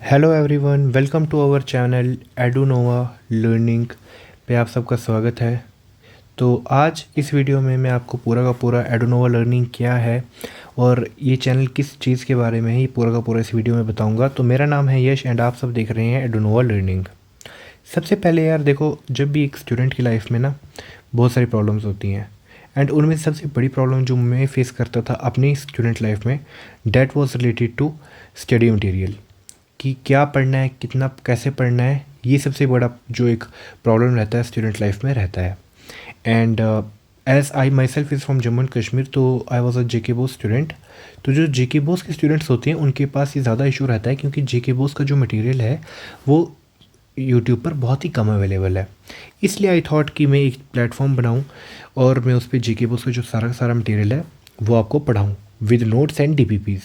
Hello everyone, welcome to our channel Edunova Learning पे आप सबका स्वागत है। तो आज इस वीडियो में मैं आपको पूरा का पूरा एडुनोवा लर्निंग क्या है और ये चैनल किस चीज़ के बारे में है, ये पूरा का पूरा इस वीडियो में बताऊंगा। तो मेरा नाम है यश एंड आप सब देख रहे हैं एडुनोवा लर्निंग। सबसे पहले यार देखो, जब भी एक स्टूडेंट की लाइफ में ना बहुत सारी प्रॉब्लम्स होती हैं एंड उनमें से सबसे बड़ी प्रॉब्लम जो मैं फेस करता था अपनी स्टूडेंट लाइफ में, that was related to study material. कि क्या पढ़ना है, कितना कैसे पढ़ना है, ये सबसे बड़ा जो एक प्रॉब्लम रहता है स्टूडेंट लाइफ में रहता है। And as I myself is from Jammu and Kashmir, तो I was a JK BOSE student. तो जो जेके बोस के स्टूडेंट्स होते हैं उनके पास ये ज़्यादा इशू रहता है, क्योंकि जेके बोस का जो मटेरियल है वो यूट्यूब पर बहुत ही कम अवेलेबल है। इसलिए आई थॉट कि मैं एक प्लेटफॉर्म बनाऊं और मैं उस पर जेके बोस का जो सारा सारा मटेरियल है वो आपको पढ़ाऊं with notes and DPPs.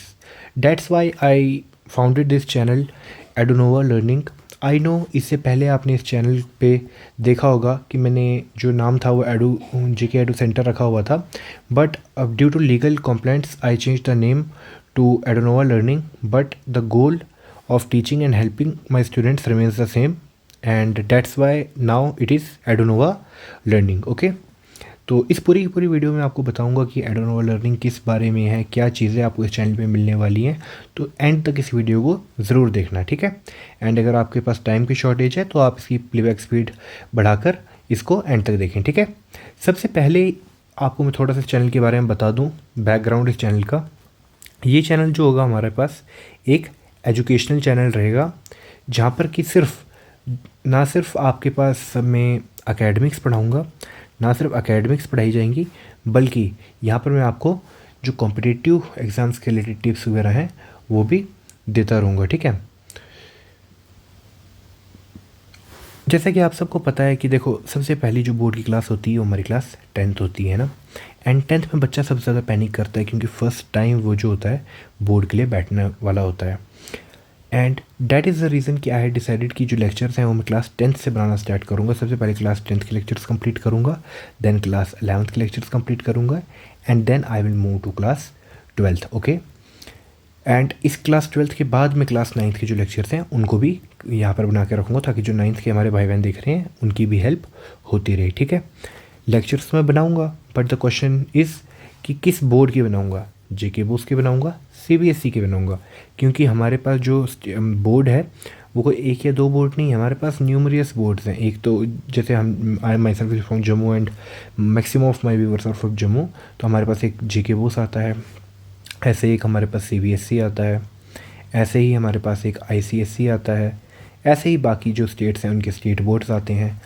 That's why I founded this channel Edunova Learning. I know इससे पहले आपने इस चैनल पे देखा होगा कि मैंने जो नाम था वो जेके एडू सेंटर रखा हुआ था, but due to legal complaints I change the name to Edunova Learning, but the goal of teaching and helping my students remains the same, and that's why now it is Edunova Learning. Okay, तो इस पूरी की पूरी video में आपको बताऊंगा कि एडोनोवा learning किस बारे में है, क्या चीज़ें आपको इस चैनल पे मिलने वाली हैं। तो एंड तक इस वीडियो को ज़रूर देखना, ठीक है। एंड अगर आपके पास टाइम की शॉर्टेज है तो आप इसकी प्लेबैक स्पीड बढ़ाकर इसको एंड तक देखें, ठीक है। सबसे पहले आपको मैं थोड़ा सा इस चैनल के बारे में बता दूँ, बैकग्राउंड इस चैनल का। ये चैनल जो होगा हमारे पास एक एजुकेशनल चैनल रहेगा, जहाँ पर कि ना सिर्फ आपके पास मैं एकेडमिक्स पढ़ाऊँगा, ना सिर्फ एकेडमिक्स पढ़ाई जाएंगी, बल्कि यहाँ पर मैं आपको जो कॉम्पिटिटिव एग्ज़ाम्स के रिलेटेड टिप्स वगैरह हैं वो भी देता रहूँगा, ठीक है। जैसा कि आप सबको पता है कि देखो, सबसे पहली जो बोर्ड की क्लास होती है वो हमारी क्लास 10th होती है ना। एंड 10th में बच्चा सबसे ज़्यादा पैनिक करता है, क्योंकि फर्स्ट टाइम वो जो होता है बोर्ड के लिए बैठने वाला होता है। And that is the reason कि आई हैड डिसाइडेड कि जो लेक्चर्स हैं वो मैं क्लास 10th से बनाना स्टार्ट करूँगा। सबसे पहले क्लास 10th के लेक्चर्स कंप्लीट करूँगा, देन क्लास 11th के लेक्चर्स कंप्लीट करूँगा, and then I will move to class 12th। Okay, and इस क्लास 12th के बाद में क्लास 9th के जो लेक्चर्स हैं उनको भी यहाँ पर बना के रखूँगा, ताकि जो 9th के हमारे भाई बहन देख रहे हैं उनकी भी हेल्प होती रहे, ठीक है। लेक्चर्स मैं बनाऊँगा, बट द क्वेश्चन इज़ कि किस बोर्ड के बनाऊँगा, जेके बोस के बनाऊँगा, सीबीएसई के बनाऊँगा। क्योंकि हमारे पास जो बोर्ड है वो कोई एक या दो बोर्ड नहीं है, हमारे पास न्यूमरियस बोर्ड्स हैं। एक तो जैसे हम I myself from Jammu and maximum of my viewers are from Jammu, तो हमारे पास एक जेके बोस आता है, ऐसे एक हमारे पास सीबीएसई आता है, ऐसे ही हमारे पास एक आईसीएसई आता है, ऐसे ही बाकी जो स्टेट्स हैं उनके स्टेट बोर्ड्स आते हैं।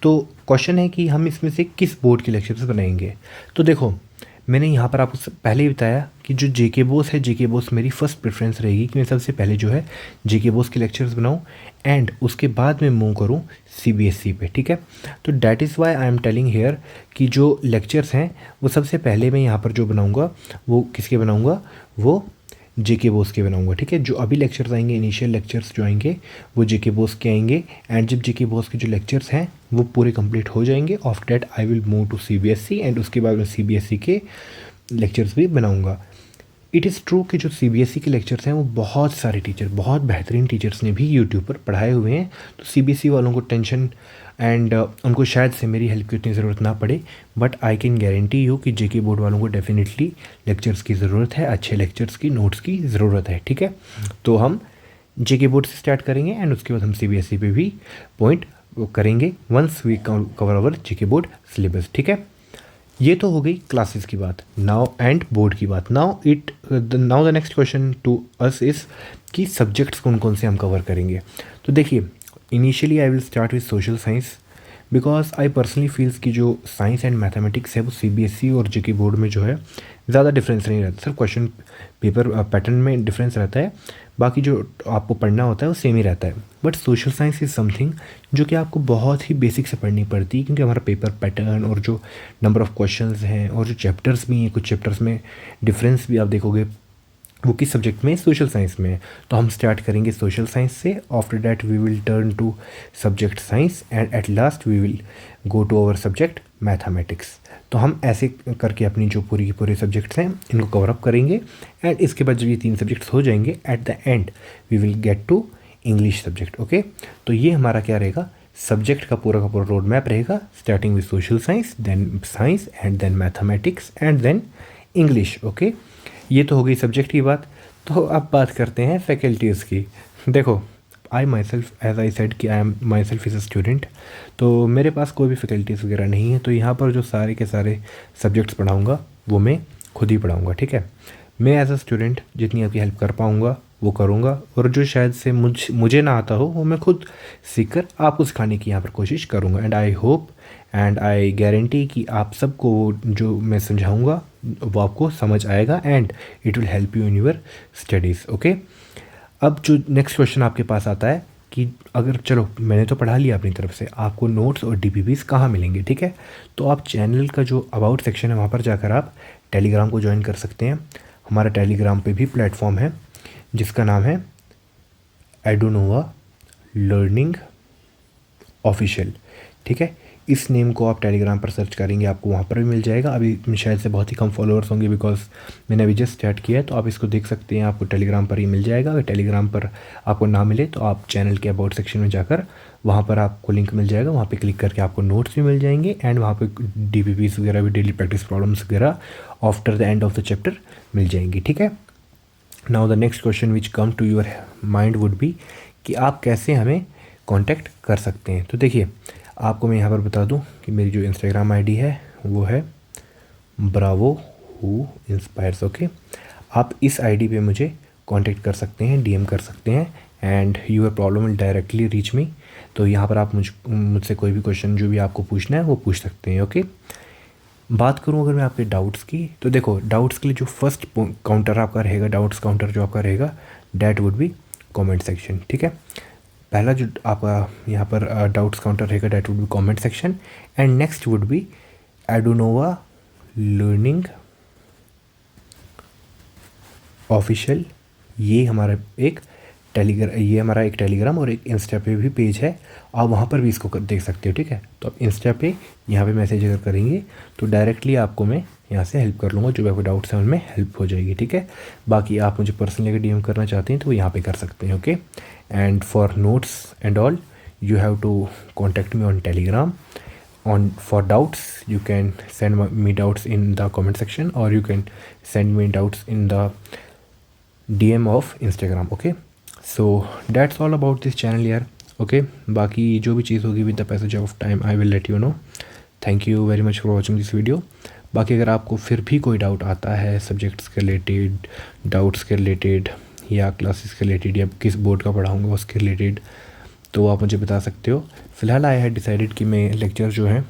तो क्वेश्चन है कि हम इसमें से किस बोर्ड के लेक्चर्स बनाएंगे। तो देखो, मैंने यहाँ पर आपको पहले ही बताया कि जो जेके बोस है, जेके बोस मेरी फर्स्ट प्रेफरेंस रहेगी कि मैं सबसे पहले जो है जेके बोस के लेक्चर्स बनाऊँ एंड उसके बाद मैं मूव करूँ सीबीएसई पे, ठीक है। तो that is why I am telling here कि जो लेक्चर्स हैं वो सबसे पहले मैं यहाँ पर जो बनाऊँगा वो किसके बनाऊँगा, वो जेके बोस के बनाऊंगा, ठीक है। जो अभी लेक्चर्स आएंगे, इनिशियल लेक्चर्स जो आएंगे वो जेके बोस के आएंगे, एंड जब जेके बोस के जो लेक्चर्स हैं वो पूरे कंप्लीट हो जाएंगे, after that I will move to CBSE and उसके बाद मैं सीबीएसई के लेक्चर्स भी बनाऊंगा। इट इज़ ट्रू कि जो सीबीएसई के लेक्चर्स हैं वो बहुत सारे टीचर, बहुत बेहतरीन टीचर्स ने भी यूट्यूब पर पढ़ाए हुए हैं, तो सीबीएसई वालों को टेंशन एंड उनको शायद से मेरी हेल्प की उतनी ज़रूरत ना पड़े, but I can guarantee you कि जेके बोर्ड वालों को डेफिनेटली लेक्चर्स की ज़रूरत है, अच्छे लेक्चर्स की, नोट्स की ज़रूरत है, ठीक है। तो हम जेके बोर्ड से स्टार्ट करेंगे एंड उसके बाद हम सीबीएसई पे भी पॉइंट करेंगे once we cover our JK board syllabus, ठीक है। ये तो हो गई क्लासेस की बात, नाउ एंड बोर्ड की बात। Now the next question to us is कि सब्जेक्ट्स कौन कौन से हम कवर करेंगे। तो देखिए, initially I will start with social science, because I personally feels कि जो साइंस एंड मैथमेटिक्स है वो सीबीएसई और जेके बोर्ड में जो है ज़्यादा डिफरेंस नहीं रहता, सिर्फ क्वेश्चन पेपर पैटर्न में डिफरेंस रहता है, बाकी जो आपको पढ़ना होता है वो सेम ही रहता है। But social science is something जो कि आपको बहुत ही बेसिक से पढ़नी पड़ती है, क्योंकि हमारा पेपर पैटर्न और जो नंबर ऑफ़ क्वेश्चंस हैं और जो चैप्टर्स भी हैं, कुछ चैप्टर्स में डिफरेंस भी आप देखोगे वो किस सब्जेक्ट में, सोशल साइंस में। तो हम स्टार्ट करेंगे सोशल साइंस से, after that we will turn to subject science and at last we will go to our subject mathematics. तो हम ऐसे करके अपनी जो पूरी की पूरे सब्जेक्ट्स हैं इनको कवर अप करेंगे, एंड इसके बाद जब ये 3 सब्जेक्ट्स हो जाएंगे, at the end we will get to English subject. Okay, तो ये हमारा क्या रहेगा, सब्जेक्ट का पूरा रोड मैप रहेगा, starting with social science, then science and then mathematics and then English. Okay, ये तो हो गई सब्जेक्ट की बात। तो अब बात करते हैं फैकल्टीज़ की। देखो, I myself as I said कि I am myself is a student, तो मेरे पास कोई भी फैकल्टीज़ वगैरह नहीं है। तो यहाँ पर जो सारे के सारे सब्जेक्ट्स पढ़ाऊँगा वो मैं खुद ही पढ़ाऊँगा। ठीक है, मैं एज अ स्टूडेंट जितनी आपकी हेल्प कर पाऊँगा वो करूँगा, और जो शायद से मुझे ना आता हो वो मैं खुद सीख कर आपको सिखाने की यहाँ पर कोशिश करूँगा। And I hope and I guarantee कि आप सबको जो मैं समझाऊँगा वो आपको समझ आएगा and it will help you in your studies. Okay, अब जो नेक्स्ट क्वेश्चन आपके पास आता है कि अगर चलो मैंने तो पढ़ा लिया अपनी तरफ से, आपको नोट्स और डीपीपीस कहाँ मिलेंगे। ठीक है, तो आप चैनल का जो अबाउट सेक्शन है वहाँ पर जाकर आप टेलीग्राम को ज्वाइन कर सकते हैं। हमारा टेलीग्राम पे भी प्लेटफॉर्म है जिसका नाम है एडोनोवा लर्निंग ऑफिशियल। ठीक है, इस नेम को आप टेलीग्राम पर सर्च करेंगे, आपको वहाँ पर भी मिल जाएगा। अभी शायद से बहुत ही कम फॉलोअर्स होंगे बिकॉज मैंने अभी जस्ट स्टार्ट किया है, तो आप इसको देख सकते हैं, आपको टेलीग्राम पर ही मिल जाएगा। अगर टेलीग्राम पर आपको ना मिले तो आप चैनल के अबाउट सेक्शन में जाकर वहाँ पर आपको लिंक मिल जाएगा, वहाँ पे क्लिक करके आपको नोट्स भी मिल जाएंगे एंड वहाँ पे डीपीपीस वगैरह भी, डेली प्रैक्टिस प्रॉब्लम्स वगैरह after the end of the chapter मिल जाएंगी। ठीक है, now the next question which come to your mind would be कि आप कैसे हमें कांटेक्ट कर सकते हैं। तो देखिए, आपको मैं यहाँ पर बता दूँ कि मेरी जो इंस्टाग्राम आईडी है वो है ब्रावो हु इंस्पायर्स। ओके, आप इस आईडी पे मुझे कांटेक्ट कर सकते हैं, डीएम कर सकते हैं and your problem will directly reach me. तो यहाँ पर आप मुझसे कोई भी क्वेश्चन जो भी आपको पूछना है वो पूछ सकते हैं। ओके, बात करूँ अगर मैं आपके डाउट्स की, तो देखो डाउट्स के लिए जो फर्स्ट काउंटर आपका रहेगा, डाउट्स काउंटर जो आपका रहेगा, that would be comment section. ठीक है, पहला जो आपका यहाँ पर डाउट्स काउंटर रहेगा that would be comment section and next would be Edunova Learning official. ये हमारा एक टेलीग्राम और एक इंस्टा पे भी पेज है, आप वहाँ पर भी इसको देख सकते हो। ठीक है, तो आप इंस्टा पे यहाँ पे मैसेज अगर करेंगे तो डायरेक्टली आपको मैं यहाँ से हेल्प कर लूँगा, जो भी आपको डाउट्स हैं उनमें हेल्प हो जाएगी। ठीक है, बाकी आप मुझे पर्सनली अगर डीएम करना चाहते हैं तो वो यहाँ पे कर सकते हैं। Okay, and for notes and all you have to contact me on Telegram. For doubts you can send me doubts in the comment section or you can send me doubts in the DM of Instagram. Okay, so that's all about this channel यार। Okay, बाकी जो भी चीज़ होगी with the passage of time I will let you know. Thank you very much for watching this video. बाकी अगर आपको फिर भी कोई डाउट आता है सब्जेक्ट्स के रिलेटेड, डाउट्स के रिलेटेड या क्लासेस के रिलेटेड या किस बोर्ड का पढ़ाऊँगा उसके रिलेटेड, तो आप मुझे बता सकते हो। फ़िलहाल आई हैड डिसाइडेड कि मैं लेक्चर जो है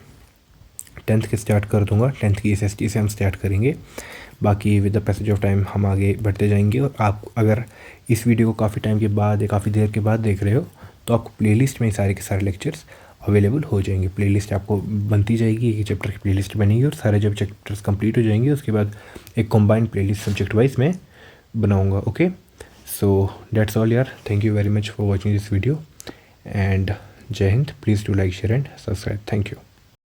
10th के स्टार्ट कर दूंगा, 10th की SST से हम स्टार्ट करेंगे। बाकी with the passage of time हम आगे बढ़ते जाएंगे। और आप अगर इस वीडियो को काफ़ी टाइम के बाद या काफ़ी देर के बाद देख रहे हो तो आपको प्लेलिस्ट में सारे के सारे लेक्चर्स अवेलेबल हो जाएंगे। प्लेलिस्ट आपको बनती जाएगी, एक चैप्टर की प्लेलिस्ट बनेगी और सारे जब चैप्टर्स कंप्लीट हो जाएंगे उसके बाद एक कॉम्बाइंड प्लेलिस्ट सब्जेक्ट वाइज मैं बनाऊँगा। ओके, सो दैट्स ऑल यार। Thank you very much for watching this video and जय हिंद। Please do like, share and subscribe. Thank you.